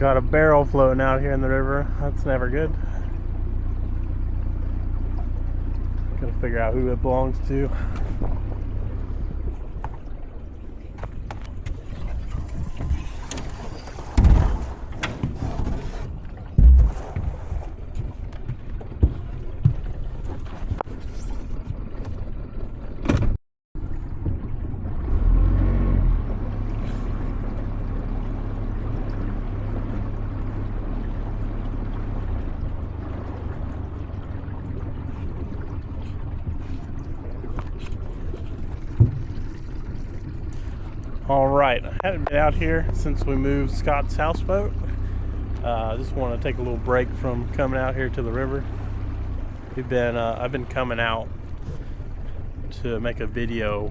Got a barrel floating out here in the river. That's never good. Gotta figure out who it belongs to. All right, I hadn't been out here since we moved Scott's houseboat. I just want to take a little break from coming out here to the river. I've been coming out to make a video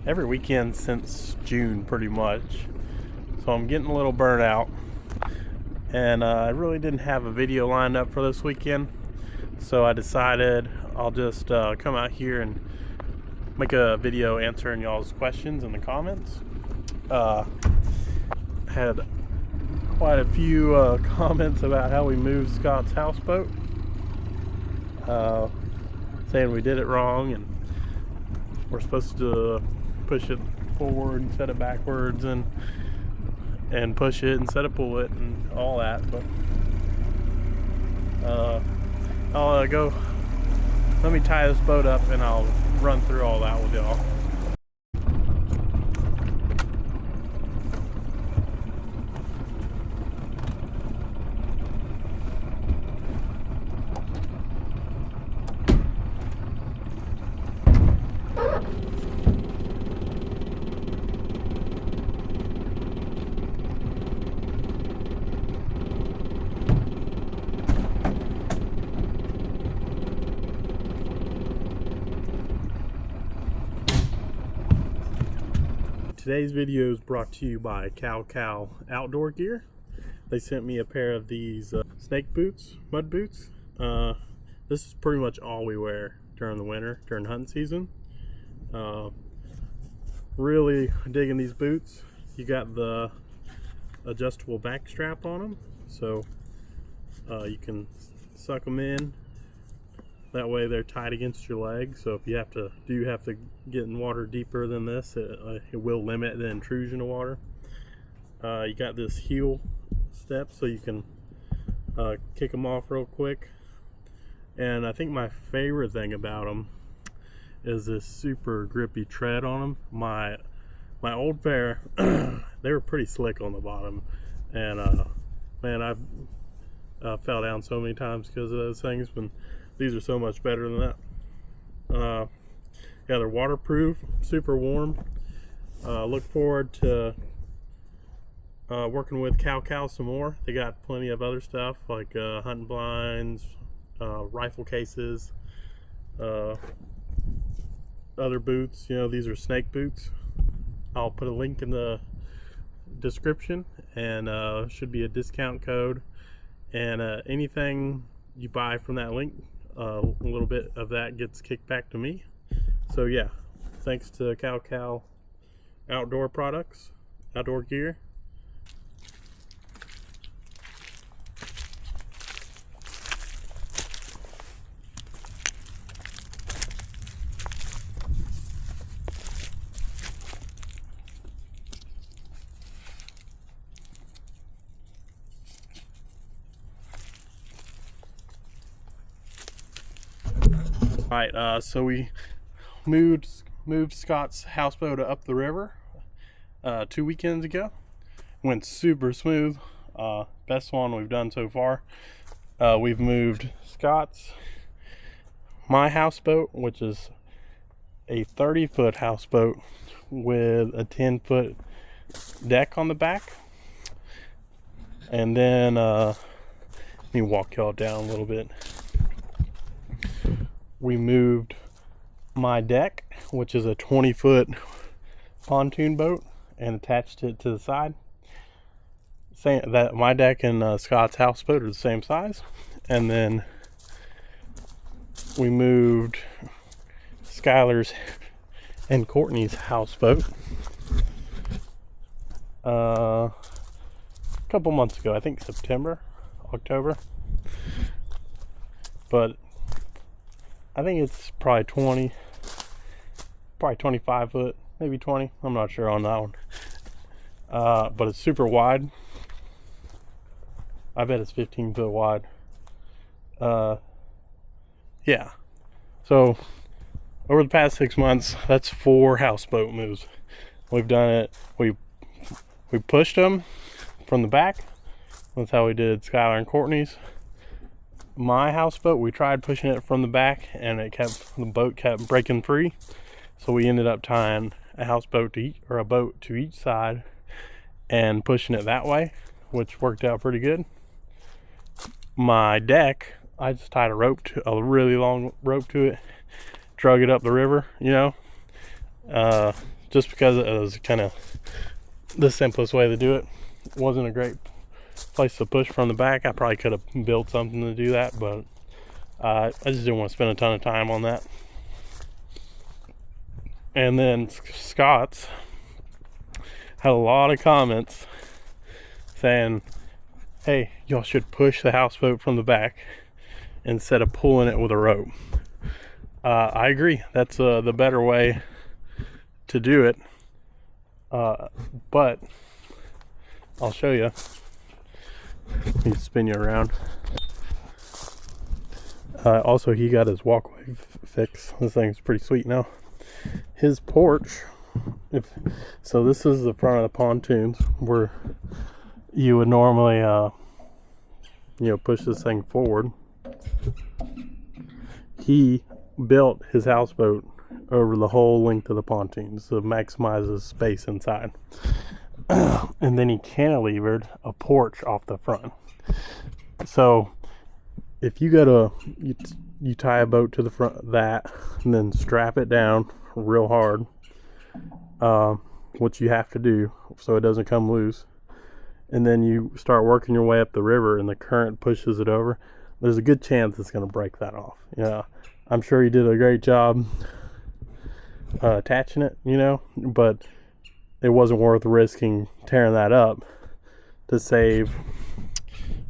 every weekend since June, pretty much. So I'm getting a little burnt out, and I really didn't have a video lined up for this weekend. So I decided I'll just come out here and make a video answering y'all's questions in the comments. Had quite a few comments about how we moved Scott's houseboat, saying we did it wrong and we're supposed to push it forward instead of backwards, and push it instead of pull it and all that. But I'll go. Let me tie this boat up and I'll run through all that with y'all. Today's video is brought to you by Kalkal Outdoor Gear. They sent me a pair of these snake boots, mud boots. This is pretty much all we wear during the winter, during hunting season. Really digging these boots. You got the adjustable back strap on them, so you can suck them in. That way they're tight against your leg, so if you have to get in water deeper than this, it will limit the intrusion of water. You got this heel step, so you can kick them off real quick. And I think my favorite thing about them is this super grippy tread on them. My old pair, they were pretty slick on the bottom, and man, I've fell down so many times because of those things, but these are so much better than that. Yeah, they're waterproof, super warm. Look forward to working with Kalkal some more. They got plenty of other stuff like hunting blinds, rifle cases, other boots. You know, these are snake boots. I'll put a link in the description, and should be a discount code. And anything you buy from that link, a little bit of that gets kicked back to me. So yeah, thanks to Kalkal Outdoor Products, Outdoor Gear. Alright, so we moved Scott's houseboat up the river 2 weekends ago. Went super smooth. Best one we've done so far. We've moved Scott's, my houseboat, which is a 30-foot houseboat with a 10-foot deck on the back. And then let me walk y'all down a little bit. We moved my deck, which is a 20-foot pontoon boat, and attached it to the side. Same that my deck and Scott's houseboat are the same size. And then we moved Skylar's and Courtney's houseboat, a couple months ago. I think September, October. But I think it's probably 25 foot, maybe 20. I'm not sure on that one. But it's super wide. I bet it's 15 foot wide. Yeah. So over the past 6 months, that's 4 houseboat moves. We've done it. We pushed them from the back. That's how we did Skylar and Courtney's. My houseboat, we tried pushing it from the back, and the boat kept breaking free. So we ended up tying a houseboat a boat to each side and pushing it that way, which worked out pretty good. My deck, I just tied a really long rope to it, drug it up the river, just because it was kind of the simplest way to do it. It wasn't a great place to push from the back. I probably could have built something to do that, but I just didn't want to spend a ton of time on that. And then Scott's had a lot of comments saying, hey, y'all should push the houseboat from the back instead of pulling it with a rope. I agree. That's the better way to do it. But I'll show you. Let me spin you around. Also, he got his walkway fixed. This thing's pretty sweet now. His porch, so this is the front of the pontoons where you would normally push this thing forward. He built his houseboat over the whole length of the pontoons to maximize the space inside. And then he cantilevered a porch off the front. So if you you tie a boat to the front of that and then strap it down real hard, what you have to do so it doesn't come loose, and then you start working your way up the river and the current pushes it over, there's a good chance it's going to break that off. I'm sure he did a great job attaching it, but it wasn't worth risking tearing that up to save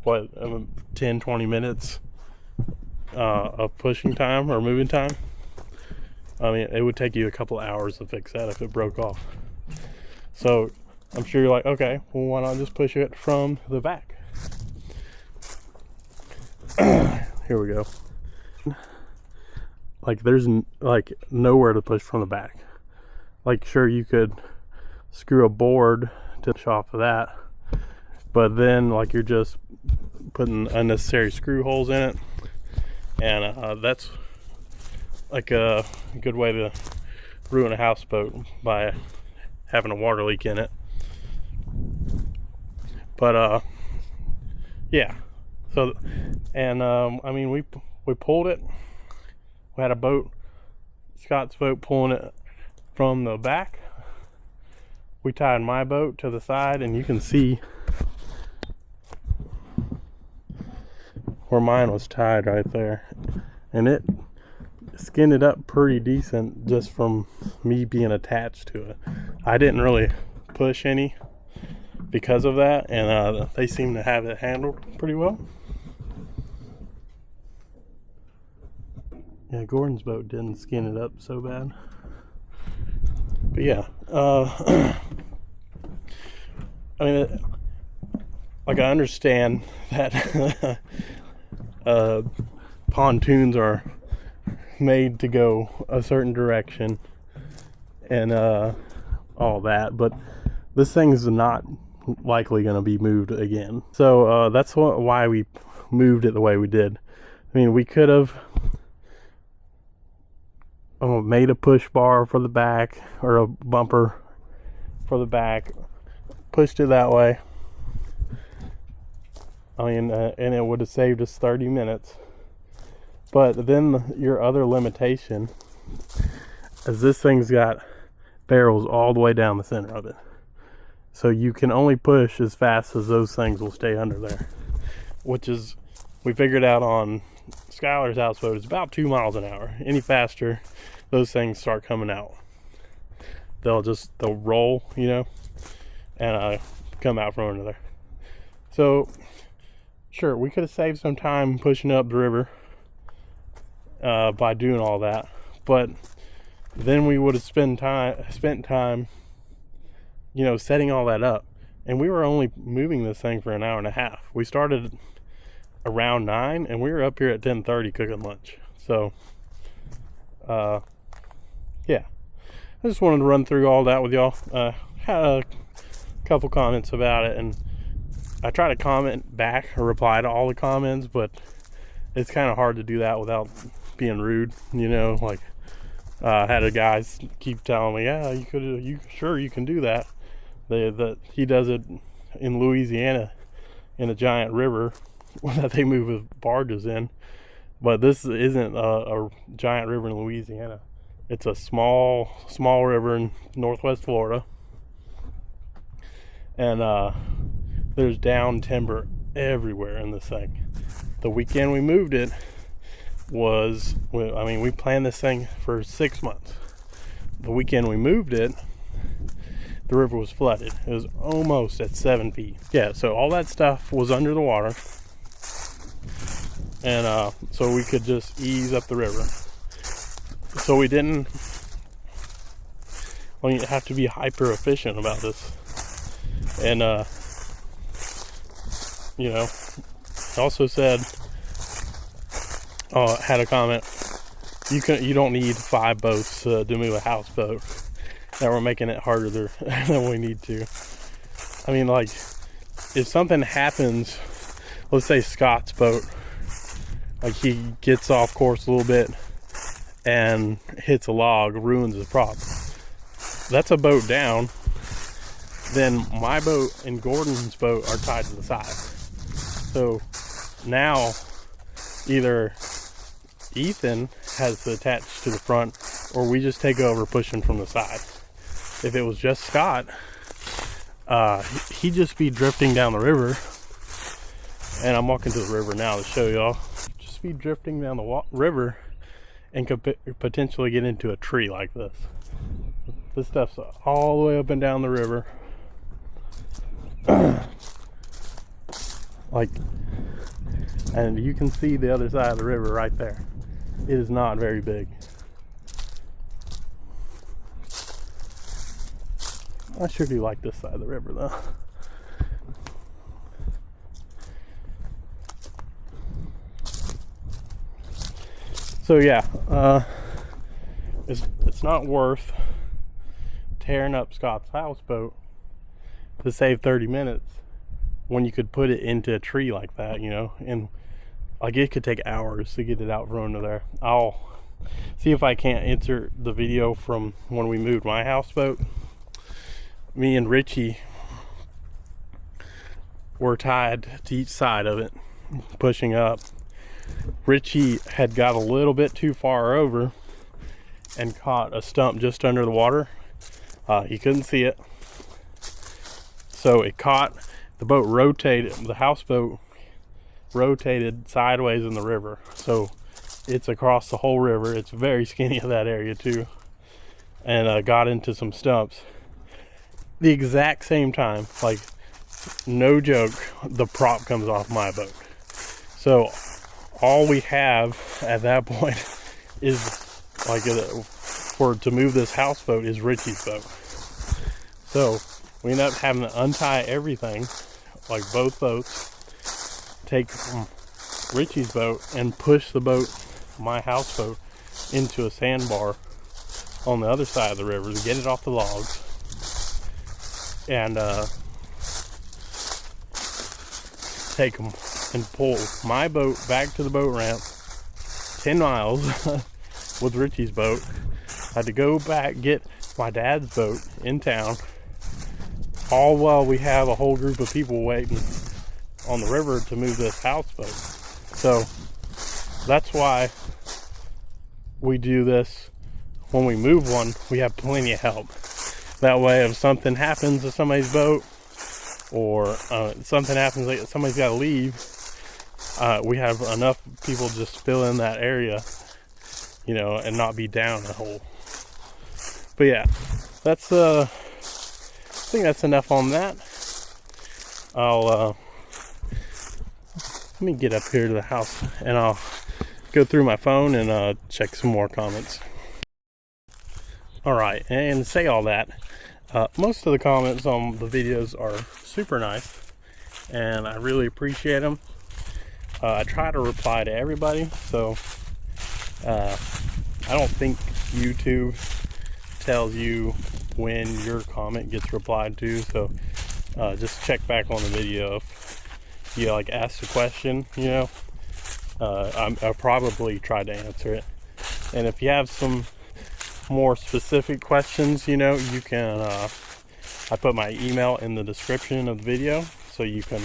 10-20 minutes of pushing time or moving time. I mean, it would take you a couple hours to fix that if it broke off. So I'm sure you're like, okay, well, why not just push it from the back? Here we go. Like, there's nowhere to push from the back. Like, sure, you could screw a board to push off of that, but then you're just putting unnecessary screw holes in it, and that's like a good way to ruin a houseboat by having a water leak in it. But yeah, so, and I mean, we pulled it. We had a boat, Scott's boat, pulling it from the back. We tied my boat to the side, and you can see where mine was tied right there, and it skinned it up pretty decent just from me being attached to it. I didn't really push any because of that, and they seem to have it handled pretty well. Yeah, Gordon's boat didn't skin it up so bad. But yeah, I mean, I understand that pontoons are made to go a certain direction and all that, but this thing's not likely going to be moved again. So that's why we moved it the way we did. I mean, we could have made a push bar for the back or a bumper for the back, pushed it that way. I mean, and it would have saved us 30 minutes. But then your other limitation is this thing's got barrels all the way down the center of it. So you can only push as fast as those things will stay under there, which is, we figured out on Skylar's houseboat, is about 2 miles an hour. Any faster, those things start coming out. They'll roll, and come out from under there. So sure, we could have saved some time pushing up the river by doing all that, but then we would have spent time, setting all that up. And we were only moving this thing for an hour and a half. We started around 9 and we were up here at 10:30 cooking lunch. So yeah, I just wanted to run through all that with y'all. Had a couple comments about it, and I try to comment back or reply to all the comments, but it's kind of hard to do that without being rude, like I had a guy keep telling me, yeah, you can do that. He does it in Louisiana in a giant river that they move with barges in, but this isn't a giant river in Louisiana. It's a small river in northwest Florida, and there's down timber everywhere in this thing. The weekend we moved it we planned this thing for 6 months. The weekend we moved it, the river was flooded. It was almost at 7 feet. Yeah, so all that stuff was under the water, and so we could just ease up the river. So we didn't. Well, you have to be hyper efficient about this, and also said, had a comment. You don't need 5 boats to move a houseboat. That we're making it harder than we need to. I mean, like, if something happens, let's say Scott's boat, like he gets off course a little bit and hits a log, ruins his prop. That's a boat down. Then my boat and Gordon's boat are tied to the side. So now either Ethan has to attach to the front, or we just take over pushing from the side. If it was just Scott, he'd just be drifting down the river, and I'm walking to the river now to show y'all. Just be drifting down the river and could potentially get into a tree like this. This stuff's all the way up and down the river. And you can see the other side of the river right there. It is not very big. I sure do like this side of the river though. So yeah, it's not worth tearing up Scott's houseboat to save 30 minutes when you could put it into a tree like that, and like it could take hours to get it out from under there. I'll see if I can't insert the video from when we moved my houseboat. Me and Richie were tied to each side of it, pushing up. Richie had got a little bit too far over and caught a stump just under the water. He couldn't see it, so it caught the boat. The houseboat rotated sideways in the river, so it's across the whole river. It's very skinny in that area too, and got into some stumps. The exact same time, like no joke, the prop comes off my boat. So all we have at that point is like to move this houseboat is Richie's boat. So we end up having to untie everything, like both boats, take Richie's boat and push the boat, my houseboat, into a sandbar on the other side of the river to get it off the logs. And take them and pull my boat back to the boat ramp 10 miles with Richie's boat. I had to go back, get my dad's boat in town, all while we have a whole group of people waiting on the river to move this houseboat. So that's why we do this. When we move one, we have plenty of help. That way, if something happens to somebody's boat, or something happens, like somebody's got to leave, we have enough people just fill in that area, and not be down a hole. But yeah, that's think that's enough on that. I'll let me get up here to the house and I'll go through my phone and check some more comments. Alright, and to say all that, most of the comments on the videos are super nice and I really appreciate them. I try to reply to everybody, so I don't think YouTube tells you when your comment gets replied to, so just check back on the video if you like asked a question, you know. I'll probably try to answer it, and if you have some more specific questions, you know, you can I put my email in the description of the video, so you can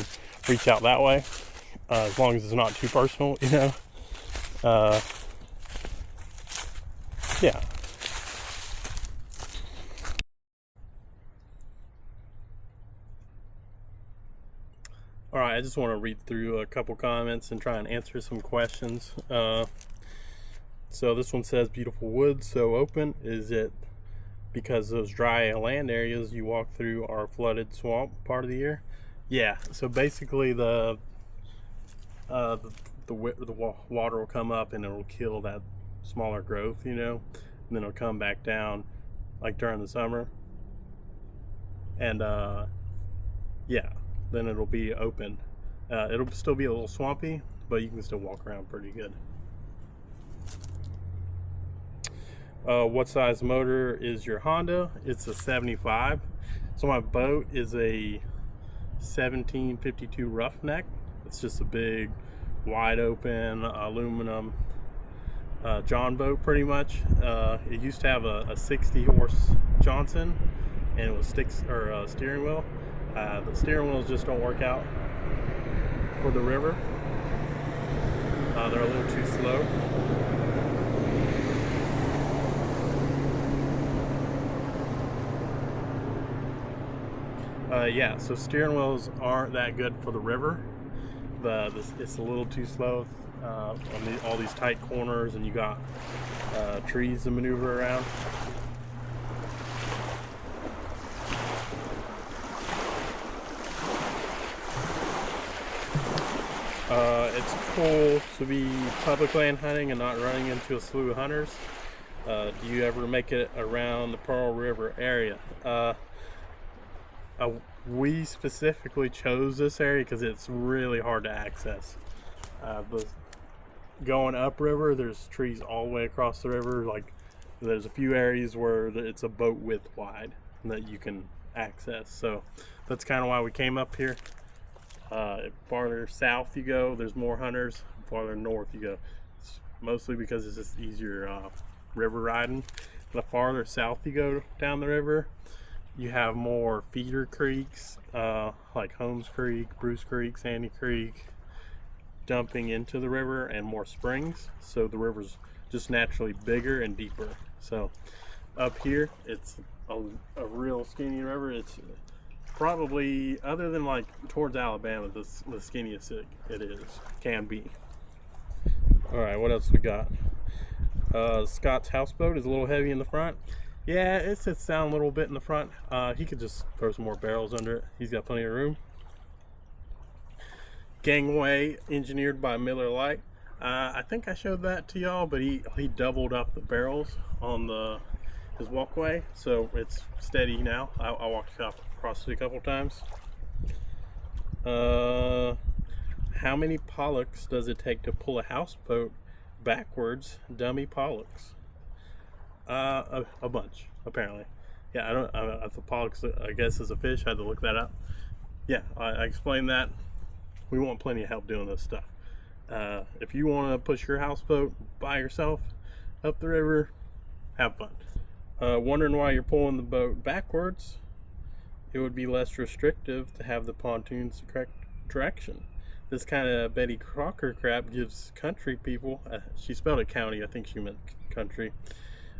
reach out that way, as long as it's not too personal, you know. Yeah. Alright, I just want to read through a couple comments and try and answer some questions. So this one says, beautiful woods, so open. Is it because those dry land areas you walk through are flooded swamp part of the year? Yeah, so basically the water will come up and it'll kill that smaller growth, you know, and then it'll come back down like during the summer. And yeah, then it'll be open. It'll still be a little swampy, but you can still walk around pretty good. What size motor is your Honda? It's a 75. So my boat is a 1752 Roughneck. It's just a big, wide open aluminum John boat, pretty much. It used to have a 60 horse Johnson, and it was steering wheel. The steering wheels just don't work out for the river. They're a little too slow. Yeah, so steering wheels aren't that good for the river. It's a little too slow on all these tight corners, and you got trees to maneuver around. It's cool to be public land hunting and not running into a slew of hunters. Do you ever make it around the Pearl River area? We specifically chose this area because it's really hard to access. But going upriver, there's trees all the way across the river. Like, there's a few areas where it's a boat width wide that you can access. So that's kind of why we came up here. Farther south you go, there's more hunters. Farther north you go, it's mostly because it's just easier river riding. The farther south you go down the river, you have more feeder creeks, like Holmes Creek, Bruce Creek, Sandy Creek, dumping into the river, and more springs. So the river's just naturally bigger and deeper. So up here, it's a real skinny river. It's probably, other than like towards Alabama, the skinniest it can be. All right, what else we got? Scott's houseboat is a little heavy in the front. Yeah, it sits down a little bit in the front. He could just throw some more barrels under it. He's got plenty of room. Gangway engineered by Miller Lite. I think I showed that to y'all, but he doubled up the barrels on his walkway, so it's steady now. I walked across it a couple times. How many pollocks does it take to pull a houseboat backwards? Dummy pollocks. A bunch, apparently. Yeah, the pollocks, I guess, is a fish. I had to look that up. Yeah, I explained that. We want plenty of help doing this stuff. If you want to push your houseboat by yourself up the river, have fun. Wondering why you're pulling the boat backwards? It would be less restrictive to have the pontoons the correct direction. This kind of Betty Crocker crap gives country people, she spelled it county, I think she meant country,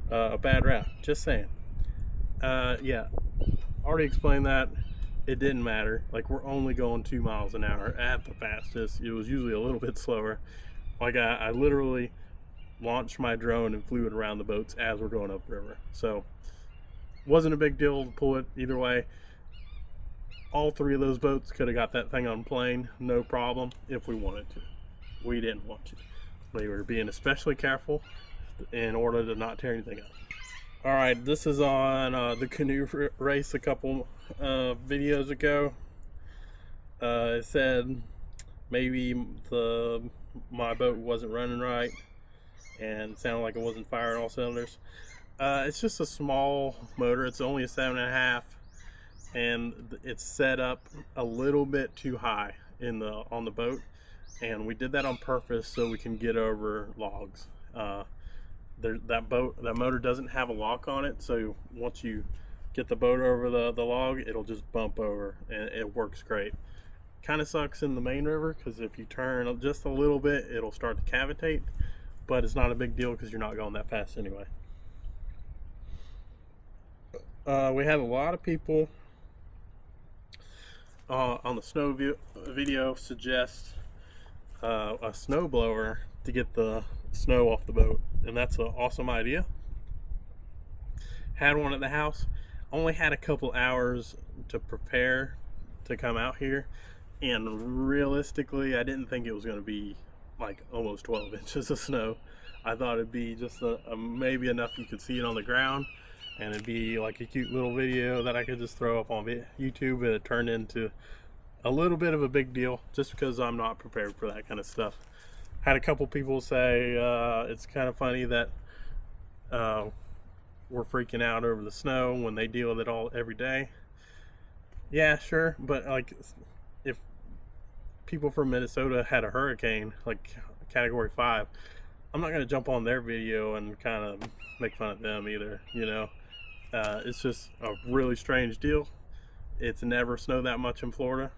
a bad rap. Just saying. Yeah, already explained that. It didn't matter. Like, we're only going 2 miles an hour at the fastest. It was usually a little bit slower. Like, I literally launched my drone and flew it around the boats as we're going upriver. So wasn't a big deal to pull it either way. all three of those boats could have got that thing on plane, no problem, if we wanted to. We didn't want to. We were being especially careful in order to not tear anything up. All right, this is on the canoe race a couple videos ago. It said maybe my boat wasn't running right and sounded like it wasn't firing all cylinders. It's just a small motor. It's only a 7.5, and it's set up a little bit too high on the boat, and we did that on purpose so we can get over logs. That motor doesn't have a lock on it, so once you get the boat over the log, it'll just bump over, and it works great. Kind of sucks in the main river because if you turn just a little bit, it'll start to cavitate, but it's not a big deal because you're not going that fast anyway. We had a lot of people on the snow video suggest a snowblower to get the snow off the boat, and that's an awesome idea. Had one at the house. Only had a couple hours to prepare to come out here, and realistically I didn't think it was going to be like almost 12 inches of snow. I thought it'd be just maybe enough you could see it on the ground, and it'd be like a cute little video that I could just throw up on YouTube, but it turned into a little bit of a big deal just because I'm not prepared for that kind of stuff. Had a couple people say it's kind of funny that we're freaking out over the snow when they deal with it all every day. Yeah, sure, but like if people from Minnesota had a hurricane like category 5, I'm not going to jump on their video and kind of make fun of them either, you know. It's just a really strange deal. It's never snowed that much in Florida,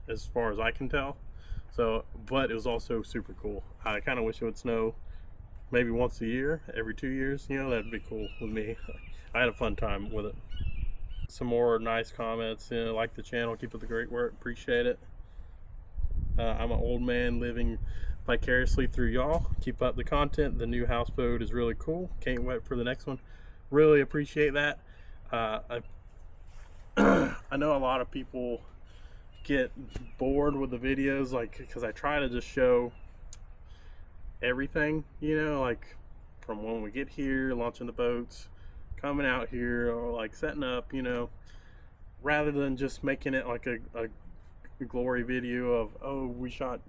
as far as I can tell. So, but it was also super cool. I kind of wish it would snow maybe once a year, every 2 years. You know, that'd be cool with me. I had a fun time with it. Some more nice comments. You know, like the channel, keep up the great work. Appreciate it. I'm an old man living vicariously through y'all. Keep up the content. The new houseboat is really cool. Can't wait for the next one. Really appreciate that. I know a lot of people get bored with the videos, like, because I try to just show everything, you know, like from when we get here, launching the boats, coming out here, or like setting up, you know, rather than just making it like a glory video of, oh, we shot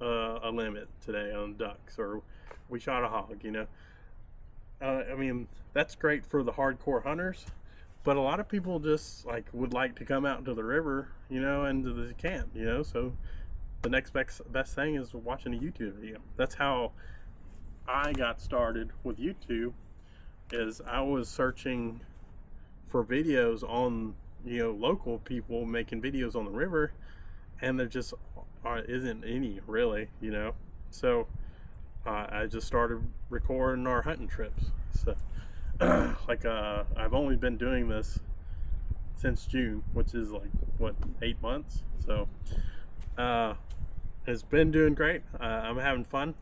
a limit today on ducks, or we shot a hog, you know. I mean, that's great for the hardcore hunters, but a lot of people just like would like to come out to the river, you know, and to the camp, you know. So the next best thing is watching a YouTube video. That's how I got started with YouTube. Is I was searching for videos on, you know, local people making videos on the river, and there just isn't any really, you know. So I just started recording our hunting trips. So like I've only been doing this since June, which is like what, 8 months. So it's been doing great. I'm having fun,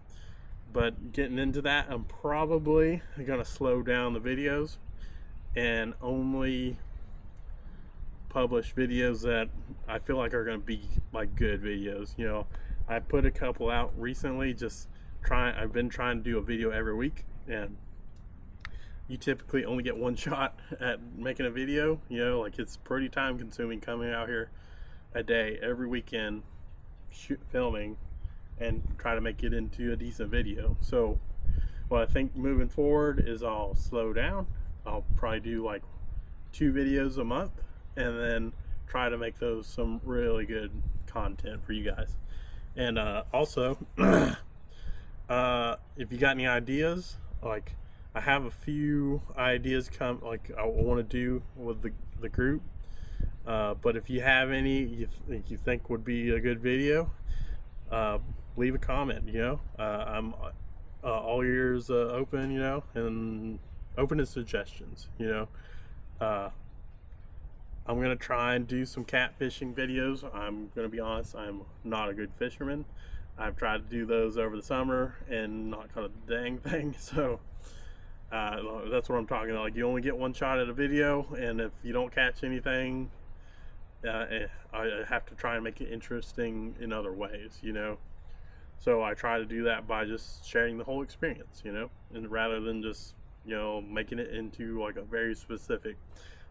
but getting into that, I'm probably gonna slow down the videos and only publish videos that I feel like are gonna be like good videos. You know, I put a couple out recently, I've been trying to do a video every week, and you typically only get one shot at making a video, you know, like it's pretty time consuming coming out here a day every weekend, filming, and try to make it into a decent video. So what I think moving forward is I'll slow down. I'll probably do like 2 videos a month, and then try to make those some really good content for you guys. And also if you got any ideas, like I have a few ideas like I want to do with the group, but if you have any you think would be a good video, leave a comment, you know. I'm all ears open, you know, and open to suggestions, you know. I'm gonna try and do some catfishing videos. I'm gonna be honest, I'm not a good fisherman. I've tried to do those over the summer and not caught a dang thing. So that's what I'm talking about. Like, you only get one shot at a video, and if you don't catch anything, I have to try and make it interesting in other ways, you know. So I try to do that by just sharing the whole experience, you know, and rather than just, you know, making it into like a very specific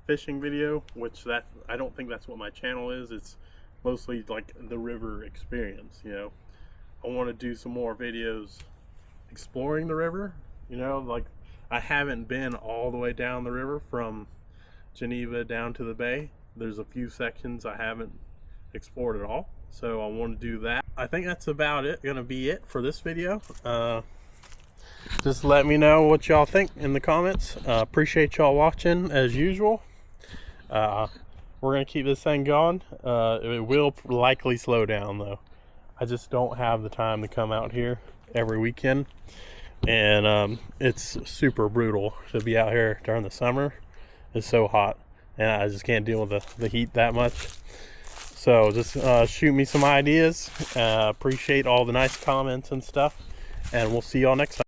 fishing video, which that I don't think that's what my channel is. It's mostly like the river experience, you know. I want to do some more videos exploring the river, you know, like I haven't been all the way down the river from Geneva down to the bay. There's a few sections I haven't explored at all, so I want to do that. I think that's about it, gonna be it for this video. Just let me know what y'all think in the comments. Appreciate y'all watching as usual. We're gonna keep this thing going. It will likely slow down though. I just don't have the time to come out here every weekend, and it's super brutal to be out here during the summer. It's so hot, and I just can't deal with the heat that much. So just shoot me some ideas. Appreciate all the nice comments and stuff, and we'll see y'all next time.